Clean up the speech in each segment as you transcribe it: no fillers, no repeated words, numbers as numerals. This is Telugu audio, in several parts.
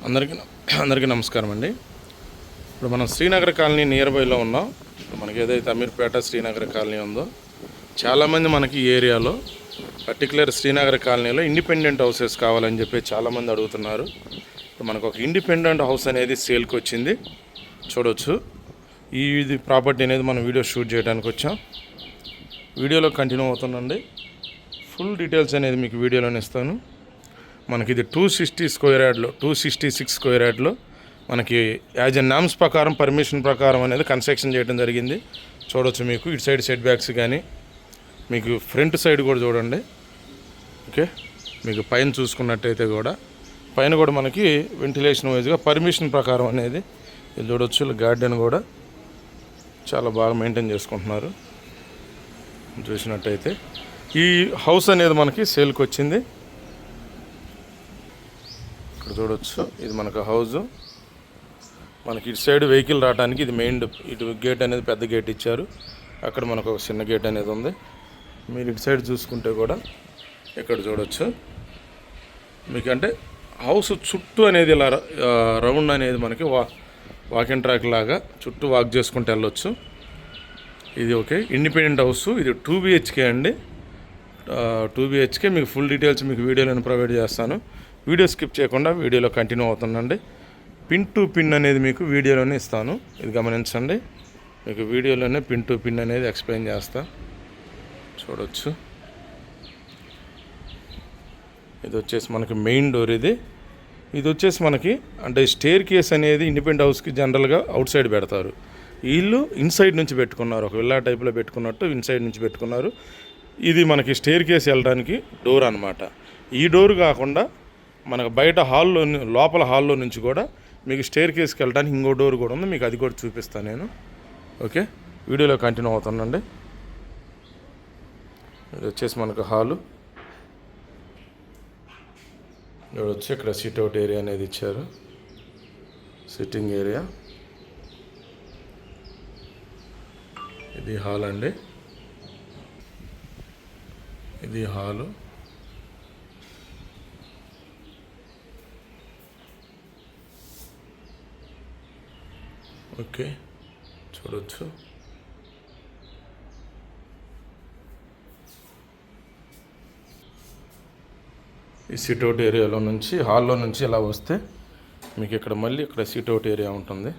అందరికీ అందరికీ నమస్కారం అండి. ఇప్పుడు మనం శ్రీనగర్ కాలనీ నియర్ బైలో ఉన్నాం. మనకి ఏదైతే అమీర్పేట శ్రీనగర్ కాలనీ ఉందో, చాలామంది మనకి ఈ ఏరియాలో పర్టికులర్ శ్రీనగర్ కాలనీలో ఇండిపెండెంట్ హౌసెస్ కావాలని చెప్పి చాలామంది అడుగుతున్నారు. ఇప్పుడు మనకు ఒక ఇండిపెండెంట్ హౌస్ అనేది సేల్కి వచ్చింది, చూడవచ్చు. ఇది ప్రాపర్టీ అనేది మనం వీడియో షూట్ చేయడానికి వచ్చాం. వీడియోలో కంటిన్యూ అవుతుందండి. ఫుల్ డీటెయిల్స్ అనేది మీకు వీడియోలోనే ఇస్తాను. మనకి ఇది 260 స్క్వేర్ యార్డ్లో 266 స్క్వేర్ యార్డ్లో మనకి యాజ్ ఎ నామ్స్ ప్రకారం పర్మిషన్ ప్రకారం అనేది కన్స్ట్రక్షన్ చేయడం జరిగింది. చూడవచ్చు. మీకు ఇటు సైడ్ సెట్ బ్యాక్స్ కానీ, మీకు ఫ్రంట్ సైడ్ కూడా చూడండి. ఓకే, మీకు పైన చూసుకున్నట్టయితే కూడా పైన కూడా మనకి వెంటిలేషన్ వైజ్గా పర్మిషన్ ప్రకారం అనేది ఇది చూడవచ్చు. గార్డెన్ కూడా చాలా బాగా మెయింటైన్ చేసుకుంటున్నారు. చూసినట్టయితే ఈ హౌస్ అనేది మనకి సేల్కి వచ్చింది. ఇక్కడ చూడవచ్చు. ఇది మనకు హౌస్. మనకి ఇటు సైడ్ వెహికల్ రావడానికి ఇది మెయిన్. ఇటు గేట్ అనేది పెద్ద గేట్ ఇచ్చారు, అక్కడ మనకు ఒక చిన్న గేట్ అనేది ఉంది. మీరు ఇటు సైడ్ చూసుకుంటే కూడా ఇక్కడ చూడవచ్చు. మీకు అంటే హౌస్ చుట్టూ అనేది ఇలా రౌండ్ అనేది మనకి వాకింగ్ ట్రాక్ లాగా చుట్టూ వాక్ చేసుకుంటూ వెళ్ళొచ్చు. ఇది ఓకే, ఇండిపెండెంట్ హౌస్. ఇది 2 BHK అండి. 2 BHK. మీకు ఫుల్ డీటెయిల్స్ మీకు వీడియోలో ప్రొవైడ్ చేస్తాను. వీడియో స్కిప్ చేయకుండా వీడియోలో కంటిన్యూ అవుతుందండి. పిన్ టు పిన్ అనేది మీకు వీడియోలోనే ఇస్తాను, ఇది గమనించండి. మీకు వీడియోలోనే పిన్ టు పిన్ అనేది ఎక్స్ప్లెయిన్ చేస్తా. చూడవచ్చు. ఇది వచ్చేసి మనకి మెయిన్ డోర్. ఇది వచ్చేసి మనకి అంటే స్టేర్ కేస్ అనేది ఇండిపెండెంట్ హౌస్కి జనరల్గా అవుట్ సైడ్ పెడతారు. వీళ్ళు ఇన్సైడ్ నుంచి పెట్టుకున్నారు, ఒక విల్లా టైప్లో పెట్టుకున్నట్టు ఇన్సైడ్ నుంచి పెట్టుకున్నారు. ఇది మనకి స్టేర్ కేస్ వెళ్ళడానికి డోర్ అనమాట. ఈ డోర్ కాకుండా మనకు బయట హాల్లో లోపల హాల్లో నుంచి కూడా మీకు స్టేర్ కేస్కి వెళ్ళడానికి ఇంకో డోర్ కూడా ఉంది. మీకు అది కూడా చూపిస్తాను నేను. ఓకే, వీడియోలో కంటిన్యూ అవుతానండి. ఇది వచ్చేసి మనకు హాలు. ఇక్కడ వచ్చి ఇక్కడ సిట్ అవుట్ ఏరియా అనేది ఇచ్చారు, సిట్టింగ్ ఏరియా. ఇది హాల్ అండి. ఇది హాలు. ఓకే, చూడవచ్చు. ఈ సిట్అవుట్ ఏరియాలో నుంచి హాల్లో నుంచి ఇలా వస్తే మీకు ఇక్కడ మళ్ళీ ఇక్కడ సిట్అవుట్ ఏరియా ఉంటుంది.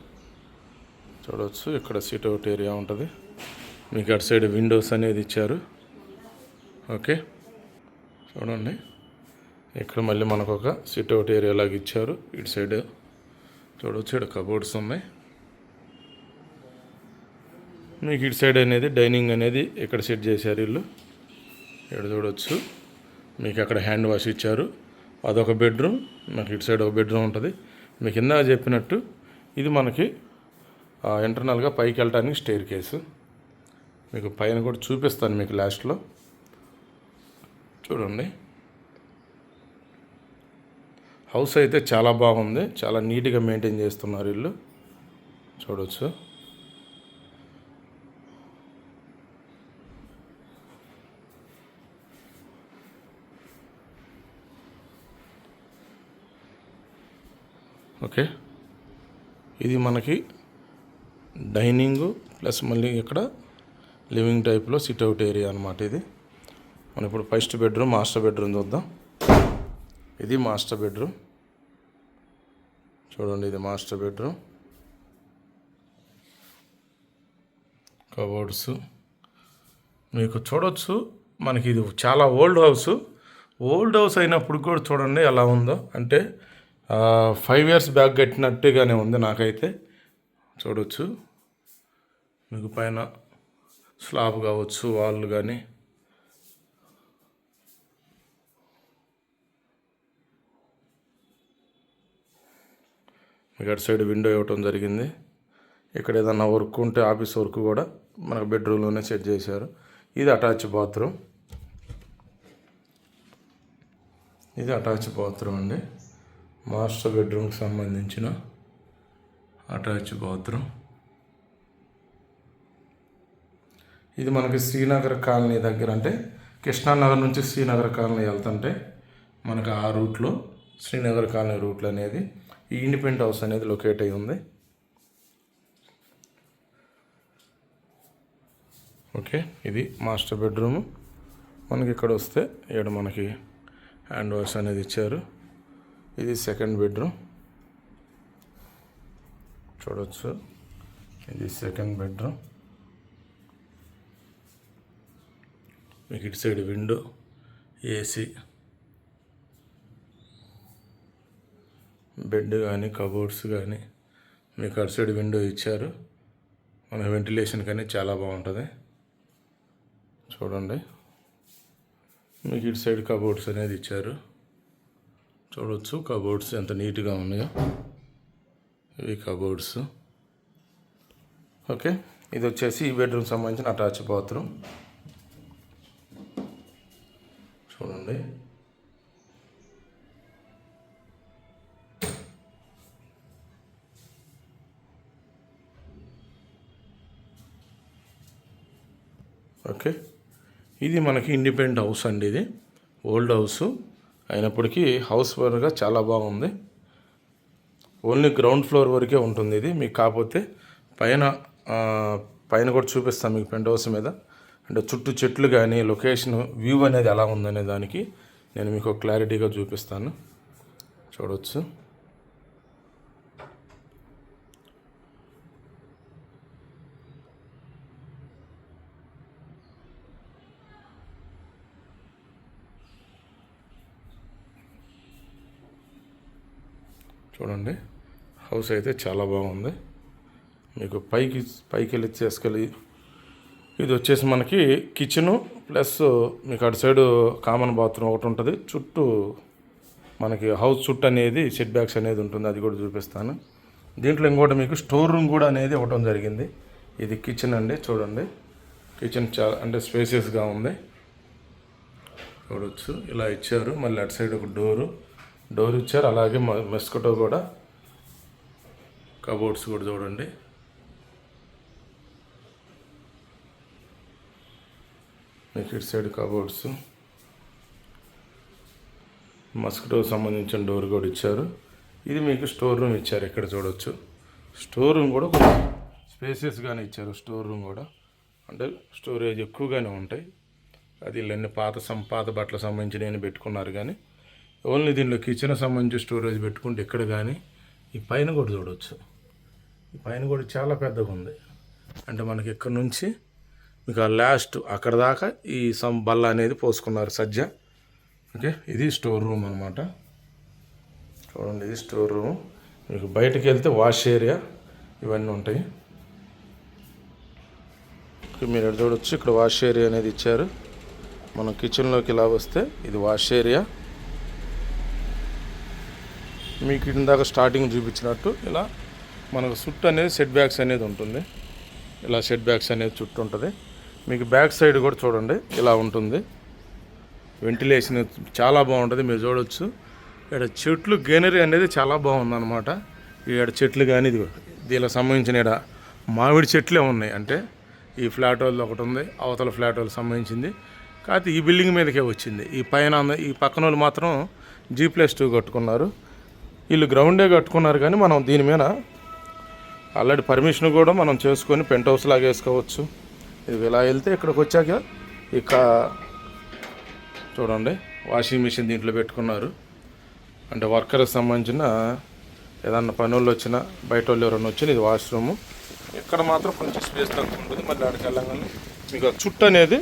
చూడవచ్చు. ఇక్కడ సిట్అవుట్ ఏరియా ఉంటుంది. మీకు అటు సైడ్ విండోస్ అనేది ఇచ్చారు. ఓకే, చూడండి. ఇక్కడ మళ్ళీ మనకు ఒక సిట్అవుట్ ఏరియా లాగా ఇచ్చారు. ఇటు సైడ్ చూడవచ్చు. ఇక్కడ కబోర్డ్స్ ఉన్నాయి. మీకు ఇటు సైడ్ అనేది డైనింగ్ అనేది ఇక్కడ సెట్ చేశారు వీళ్ళు. ఇక్కడ చూడవచ్చు. మీకు అక్కడ హ్యాండ్ వాష్ ఇచ్చారు. అదొక బెడ్రూమ్. నాకు ఇటు సైడ్ ఒక బెడ్రూమ్ ఉంటుంది. మీకు ఇందాక చెప్పినట్టు ఇది మనకి ఇంటర్నల్గా పైకి వెళ్ళడానికి స్టేర్ కేసు. మీకు పైన కూడా చూపిస్తాను మీకు లాస్ట్లో. చూడండి. హౌస్ అయితే చాలా బాగుంది, చాలా నీట్గా మెయింటైన్ చేస్తున్నారు వీళ్ళు. చూడవచ్చు. ఓకే, ఇది మనకి డైనింగు ప్లస్ మళ్ళీ ఇక్కడ లివింగ్ టైప్లో సిట్అవుట్ ఏరియా అనమాట. ఇది మనం ఇప్పుడు ఫస్ట్ బెడ్రూమ్, మాస్టర్ బెడ్రూమ్ చూద్దాం. ఇది మాస్టర్ బెడ్రూమ్. చూడండి. ఇది మాస్టర్ బెడ్రూమ్. కబోర్డ్స్ మీకు చూడవచ్చు. మనకి ఇది చాలా ఓల్డ్ హౌస్. ఓల్డ్ హౌస్ అయినప్పుడు కూడా చూడండి ఎలా ఉందో. అంటే 5 years బ్యాక్ కట్టినట్టుగానే ఉంది నాకైతే. చూడవచ్చు. మీకు పైన స్లాబ్ కావచ్చు, వాళ్ళు కానీ మీకు అటు సైడ్ విండో ఇవ్వటం జరిగింది. ఇక్కడ ఏదన్నా వర్క్ ఉంటే ఆఫీస్ వర్క్ కూడా మనకు బెడ్రూమ్లోనే సెట్ చేశారు. ఇది అటాచ్ బాత్రూమ్. ఇది అటాచ్ బాత్రూమ్ అండి. మాస్టర్ బెడ్రూమ్కి సంబంధించిన అటాచ్ బాత్రూమ్. ఇది మనకి శ్రీనగర్ కాలనీ దగ్గర, అంటే కృష్ణానగర్ నుంచి శ్రీనగర్ కాలనీ వెళ్తుంటే మనకు ఆ రూట్లో శ్రీనగర్ కాలనీ రూట్లు అనేది ఈ ఇండిపెండెంట్ హౌస్ అనేది లొకేట్ అయి ఉంది. ఓకే, ఇది మాస్టర్ బెడ్రూము. మనకి ఇక్కడ వస్తే ఇక్కడ మనకి హ్యాండ్ వాష్ అనేది ఇచ్చారు. ఇది సెకండ్ బెడ్రూమ్ చూడవచ్చు. ఇది సెకండ్ బెడ్రూమ్. మీకు ఇటు సైడ్ విండో, ఏసీ, బెడ్ కానీ కబోర్డ్స్ కానీ మీకు అటు సైడ్ విండో ఇచ్చారు. మన వెంటిలేషన్ కానీ చాలా బాగుంటుంది చూడండి. మీకు ఇటు సైడ్ కబోర్డ్స్ అనేది ఇచ్చారు చూడవచ్చు. కబోర్డ్స్ ఎంత నీట్గా ఉన్నాయో, ఇవి కబోర్డ్స్. ఓకే, ఇది వచ్చేసి ఈ బెడ్రూమ్ సంబంధించిన అటాచ్ బాత్రూమ్ చూడండి. ఓకే, ఇది మనకి ఇండిపెండెంట్ హౌస్ అండి. ఇది ఓల్డ్ హౌస్ అయినప్పటికీ హౌస్ వరగా చాలా బాగుంది. ఓన్లీ గ్రౌండ్ ఫ్లోర్ వరకే ఉంటుంది ఇది. మీకు కాకపోతే పైన కూడా చూపిస్తాను మీకు పెంట్ హౌస్ మీద. అంటే చుట్టూ చెట్లు కానీ లొకేషన్ వ్యూ అనేది ఎలా ఉందనే దానికి నేను మీకు క్లారిటీగా చూపిస్తాను చూడవచ్చు. చూడండి, హౌస్ అయితే చాలా బాగుంది. మీకు పైకి వెళ్ళి చేసుకెళ్ళి ఇది వచ్చేసి మనకి కిచెను ప్లస్ మీకు అటు సైడు కామన్ బాత్రూమ్ ఒకటి ఉంటుంది. చుట్టూ మనకి హౌస్ చుట్టూ అనేది సెట్ బ్యాక్స్ అనేది ఉంటుంది, అది కూడా చూపిస్తాను. దీంట్లో ఇంకోటి మీకు స్టోర్ రూమ్ కూడా అనేది ఇవ్వడం జరిగింది. ఇది కిచెన్ అండి చూడండి. కిచెన్ చాలా అంటే స్పేసియస్గా ఉంది చూడవచ్చు. ఇలా ఇచ్చారు. మళ్ళీ అటు సైడ్ ఒక డోర్ ఇచ్చారు. అలాగే మెస్కటో కూడా, కబోర్డ్స్ కూడా చూడండి. మీకు ఇటు సైడ్ కబోర్డ్స్, మస్కిటో సంబంధించిన డోర్ కూడా ఇచ్చారు. ఇది మీకు స్టోర్ రూమ్ ఇచ్చారు. ఇక్కడ చూడవచ్చు. స్టోర్ రూమ్ కూడా కొంచెం స్పేసియస్గానే ఇచ్చారు. స్టోర్ రూమ్ కూడా అంటే స్టోరేజ్ ఎక్కువగానే ఉంటాయి. అది ఇళ్ళన్నీ పాత బట్టలకు సంబంధించిన పెట్టుకున్నారు. కానీ ఓన్లీ దీనిలో కిచెన్ సంబంధించి స్టోరేజ్ పెట్టుకుంటే ఇక్కడ కానీ ఈ పైన కూడా చూడవచ్చు. ఈ పైన కూడా చాలా పెద్దగా ఉంది. అంటే మనకి ఇక్కడ నుంచి మీకు ఆ లాస్ట్ అక్కడ దాకా ఈ బల్ల అనేది పోసుకున్నారు సజ్జ. ఓకే, ఇది స్టోర్ రూమ్ అనమాట చూడండి. ఇది స్టోర్ రూమ్. మీకు బయటకు వెళ్తే వాష్ ఏరియా ఇవన్నీ ఉంటాయి. మీరు చూడవచ్చు. ఇక్కడ వాష్ ఏరియా అనేది ఇచ్చారు. మనం కిచెన్లోకి ఇలా వస్తే ఇది వాష్ ఏరియా. మీకు ఇందాక స్టార్టింగ్ చూపించినట్టు ఇలా మనకు చుట్టూ అనేది సెట్ బ్యాక్స్ అనేది ఉంటుంది. ఇలా సెట్ బ్యాక్స్ అనేది చుట్టూ ఉంటుంది. మీకు బ్యాక్ సైడ్ కూడా చూడండి ఇలా ఉంటుంది. వెంటిలేషన్ చాలా బాగుంటుంది. మీరు చూడవచ్చు. ఇక్కడ చెట్లు గ్రీనరీ అనేది చాలా బాగుందన్నమాట. ఇక్కడ చెట్లు కానీ దీనికి సంబంధించిన ఇక్కడ మామిడి చెట్లే ఉన్నాయి. అంటే ఈ ఫ్లాట్ వాళ్ళు ఒకటి ఉంది, అవతల ఫ్లాట్ వాళ్ళకి సంబంధించింది. కాకపోతే ఈ బిల్డింగ్ మీదకే వచ్చింది. ఈ పైన ఈ పక్కన వాళ్ళు మాత్రం G+2 కట్టుకున్నారు. వీళ్ళు గ్రౌండే కట్టుకున్నారు. కానీ మనం దీని మీద ఆల్రెడీ పర్మిషన్ కూడా మనం చేసుకొని పెంట్ హౌస్ లాగా వేసుకోవచ్చు. ఇది ఇలా వెళ్తే ఇక్కడికి వచ్చాక ఇక చూడండి వాషింగ్ మిషన్ దీంట్లో పెట్టుకున్నారు. అంటే వర్కర్కి సంబంధించిన ఏదన్నా పని వాళ్ళు వచ్చినా బయట వాళ్ళు ఎవరైనా వచ్చినా ఇది వాష్రూము. ఇక్కడ మాత్రం కొంచెం స్పేస్ తక్కువ ఉంటుంది. మళ్ళీ అక్కడికి వెళ్ళగానే మీకు చుట్టూ అనేది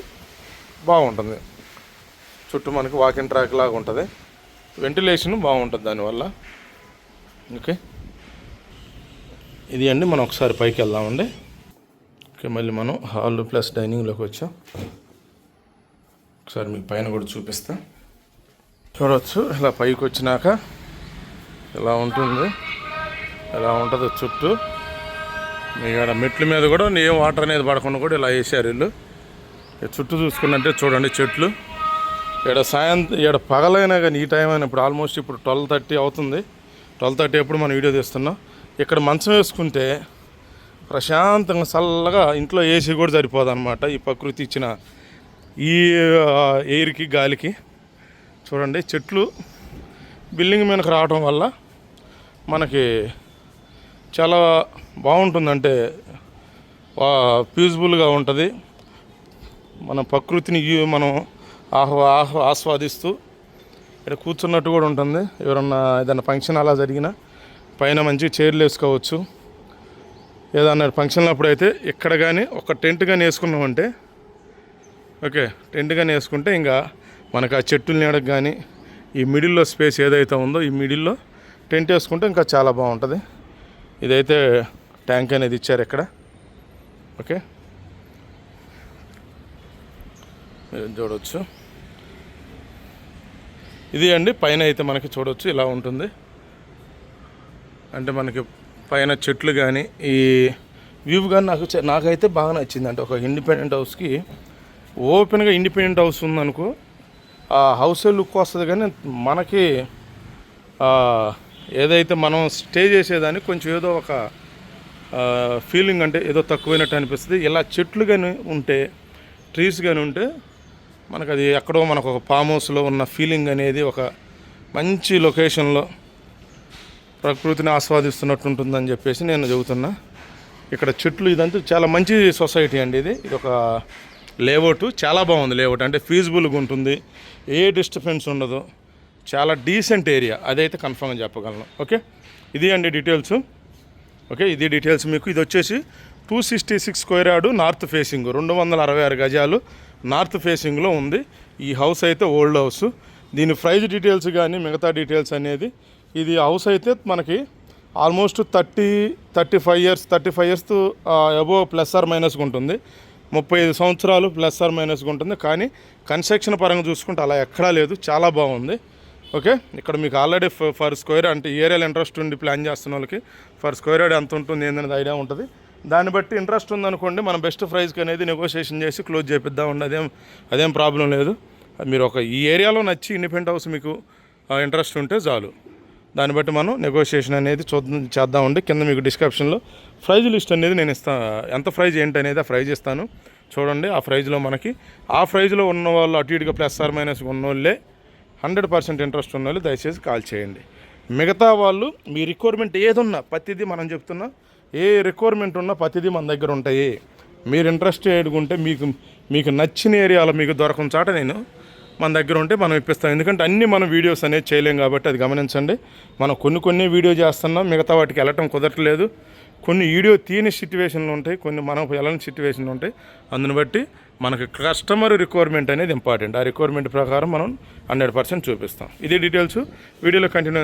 బాగుంటుంది. చుట్టూ మనకి వాకింగ్ ట్రాక్ లాగా ఉంటుంది. వెంటిలేషన్ బాగుంటుంది దానివల్ల. ఓకే, ఇది అండి. మనం ఒకసారి పైకి వెళ్దామండి. ఓకే, మళ్ళీ మనం హాల్ ప్లస్ డైనింగ్లోకి వచ్చాం. ఒకసారి మీకు పైన కూడా చూపిస్తా చూడవచ్చు. ఇలా పైకి వచ్చినాక ఇలా ఉంటుంది. ఇలా ఉంటుంది చుట్టూ. మీ ఇక్కడ మెట్ల మీద కూడా ఏం వాటర్ అనేది పడకుండా కూడా ఇలా వేసారు వీళ్ళు. చుట్టూ చూసుకున్నట్టే చూడండి చెట్లు. ఇక్కడ పగలైనా కానీ ఈ టైం అయినా ఇప్పుడు ఆల్మోస్ట్ ఇప్పుడు 12:30 అవుతుంది. 12:30 ఎప్పుడు మనం వీడియో తీస్తున్నాం. ఇక్కడ మంచం వేసుకుంటే ప్రశాంతంగా చల్లగా ఇంట్లో ఏసీ కూడా సరిపోదు అనమాట. ఈ ప్రకృతి ఇచ్చిన ఈ ఎయిర్కి గాలికి చూడండి. చెట్లు బిల్డింగ్ మీదకి రావడం వల్ల మనకి చాలా బాగుంటుంది, అంటే పీస్ఫుల్గా ఉంటుంది. మన ప్రకృతిని మనం ఆస్వాదిస్తూ ఇక్కడ కూర్చున్నట్టు కూడా ఉంటుంది. ఎవరన్నా ఏదైనా ఫంక్షన్ అలా జరిగినా పైన మంచి చైర్లు వేసుకోవచ్చు. ఏదన్నా ఫంక్షన్లు అప్పుడైతే ఇక్కడ కానీ ఒక టెంట్ కానీ వేసుకున్నామంటే, ఓకే, టెంట్ కానీ వేసుకుంటే ఇంకా మనకు ఆ చెట్టుల నీడకు కానీ ఈ మిడిల్లో స్పేస్ ఏదైతే ఉందో ఈ మిడిల్లో టెంట్ వేసుకుంటే ఇంకా చాలా బాగుంటుంది. ఇదైతే ట్యాంక్ అనేది ఇచ్చారు ఇక్కడ. ఓకే, మీరు చూడవచ్చు. ఇది అండి పైన అయితే మనకి చూడవచ్చు ఇలా ఉంటుంది. అంటే మనకి పైన చెట్లు కానీ ఈ వ్యూ కానీ నాకైతే బాగా నచ్చింది. అంటే ఒక ఇండిపెండెంట్ హౌస్కి ఓపెన్గా ఇండిపెండెంట్ హౌస్ ఉందనుకో, ఆ హౌసే లుక్ వస్తుంది. కానీ మనకి ఏదైతే మనం స్టే చేసేదానికి కొంచెం ఏదో ఒక ఫీలింగ్, అంటే ఏదో తక్కువైనట్టు అనిపిస్తుంది. ఇలా చెట్లు కానీ ఉంటే, ట్రీస్ కానీ ఉంటే మనకు అది ఎక్కడో మనకు ఒక ఫామ్ హౌస్లో ఉన్న ఫీలింగ్ అనేది ఒక మంచి లొకేషన్లో ప్రకృతిని ఆస్వాదిస్తున్నట్టు ఉంటుందని చెప్పేసి నేను చెబుతున్నా. ఇక్కడ చెట్లు ఇదంతా చాలా మంచి సొసైటీ అండి. ఇది ఒక లేఅవుట్ చాలా బాగుంది. లేఅవుట్ అంటే ఫీజిబుల్గా ఉంటుంది, ఏ డిస్టర్బెన్స్ ఉండదు, చాలా డీసెంట్ ఏరియా, అదైతే కన్ఫర్మ్గా చెప్పగలను. ఓకే, ఇది అండి డీటెయిల్స్. ఓకే, ఇది డీటెయిల్స్ మీకు. ఇది వచ్చేసి 266 స్క్వేర్ యార్డు నార్త్ ఫేసింగ్, 266 గజాలు నార్త్ ఫేసింగ్లో ఉంది. ఈ హౌస్ అయితే ఓల్డ్ హౌస్. దీని ప్రైజ్ డీటెయిల్స్ కానీ మిగతా డీటెయిల్స్ అనేది, ఇది హౌస్ అయితే మనకి almost 35 years above plus or మైనస్గా ఉంటుంది. 35 సంవత్సరాలు ప్లస్ ఆర్ మైనస్గా ఉంటుంది. కానీ కన్స్ట్రక్షన్ పరంగా చూసుకుంటే అలా ఎక్కడా లేదు, చాలా బాగుంది. ఓకే, ఇక్కడ మీకు ఆల్రెడీ ఫర్ స్క్వేర్ అంటే ఏరియాలో ఇంట్రెస్ట్ ఉండి ప్లాన్ చేస్తున్న వాళ్ళకి ఫర్ స్క్వేర్ యార్డ్ ఎంత ఉంటుంది ఏందనేది ఐడియా ఉంటుంది. దాన్ని బట్టి ఇంట్రెస్ట్ ఉందనుకోండి, మనం బెస్ట్ ప్రైస్కి అనేది నెగోషియేషన్ చేసి క్లోజ్ చేపిద్దామండి. అదేం ప్రాబ్లం లేదు. మీరు ఈ ఏరియాలో నచ్చి ఇండిపెండెంట్ హౌస్ మీకు ఇంట్రెస్ట్ ఉంటే చాలు, దాన్ని బట్టి మనం నెగోషియేషన్ అనేది చేద్దామండి. కింద మీకు డిస్క్రిప్షన్లో ప్రైజ్ లిస్ట్ అనేది నేను ఇస్తాను. ఎంత ప్రైజ్ ఏంటి అనేది ఆ ప్రైజ్ ఇస్తాను చూడండి. ఆ ప్రైజ్లో మనకి ఆ ప్రైజ్లో ఉన్న వాళ్ళు అటు ఇటుగా ప్లస్ ఆర్ మైనస్ ఉన్నోళ్ళే 100% ఇంట్రెస్ట్ ఉన్న వాళ్ళు దయచేసి కాల్ చేయండి. మిగతా వాళ్ళు మీ రిక్వైర్మెంట్ ఏదున్నా ప్రతిదీ మనం చెప్తున్నా, ఏ రిక్వైర్మెంట్ ఉన్నా ప్రతిదీ మన దగ్గర ఉంటాయి. మీరు ఇంట్రెస్ట్ ఏడుకుంటే మీకు నచ్చిన ఏరియాలో మీకు దొరకని చాట నేను మన దగ్గర ఉంటే మనం ఇప్పిస్తాం. ఎందుకంటే అన్నీ మనం వీడియోస్ అనేది చేయలేం కాబట్టి అది గమనించండి. మనం కొన్ని వీడియో చేస్తున్నాం, మిగతా వాటికి వెళ్ళటం కుదరట్లేదు. కొన్ని వీడియో తీయని సిచ్యువేషన్లు ఉంటాయి, కొన్ని మనం వెళ్ళని సిచ్యువేషన్లు ఉంటాయి. అందుని బట్టి మనకి కస్టమర్ రిక్వైర్మెంట్ అనేది ఇంపార్టెంట్. ఆ రిక్వైర్మెంట్ ప్రకారం మనం 100% చూపిస్తాం. ఇది డీటెయిల్స్. వీడియోలో కంటిన్యూ